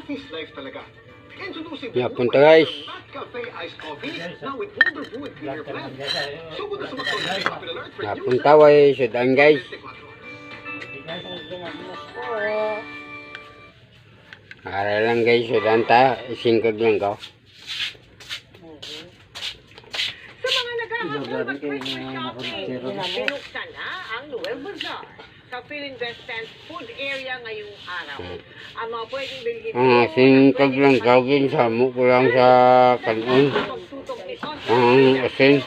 office life talaga. Introducing Yeah, punta guys. Cafe Iced Coffee, now with older brew and cleaner blend. Sugod na sumakot sa Coffee Alert for news. Punta way sudan guys. Ara lang guys sudan ta. Singkag lang ko. Sa mga naghahabol mag-Christmas shopping, binuksan na ang Noel Bazaar sa Philinvest Stand Food Area ngayong araw. Ang mga pwedeng bilhin Singkag lang gawin sa mo ko lang sa kanon. Ang asin.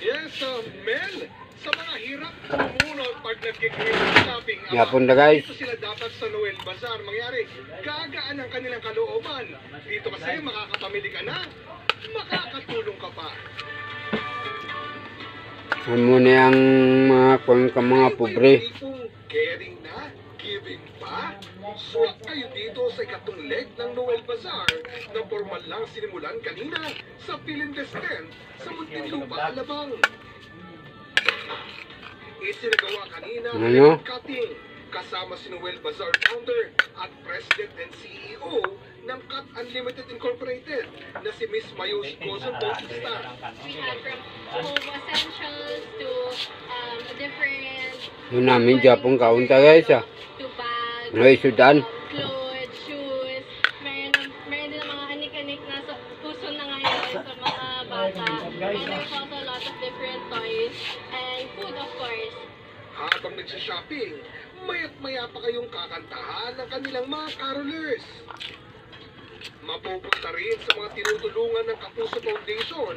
Yes, Mel. Sa mga hirap kumunot pag nag-Christmas shopping, Yeah, punta guys. dito sila dapat sa Noel Bazaar mangyari. Gagaan ang kanilang kalooban. Dito kasi makakapamili ka na, makakatulong ka pa. Amo na ang mga pobre. Caring na, giving pa. Suwak kayo dito sa ikatong leg ng Noel Bazaar na formal lang sinimulan kanina sa Philinvest Stand sa Muntinlupa, Alabang. Isinagawa kanina ang Ano? cutting kasama si Noel Bazaar founder at president and CEO ng Cut Unlimited Incorporated na si Miss Mayoshi Gozo Bautista. We have from home essentials to different Yun namin Japon kaunta guys to bags, Way sudan. clothes, shoes. Meron din mga anik-anik na puso na ngayon sa mga bata. And there's also a lot of different toys and food of course. Habang nagsha-shopping, mayat-maya pa kayong kakantahan ng kanilang mga carolers. Mapupunta rin sa mga tinutulungan ng Kapuso Foundation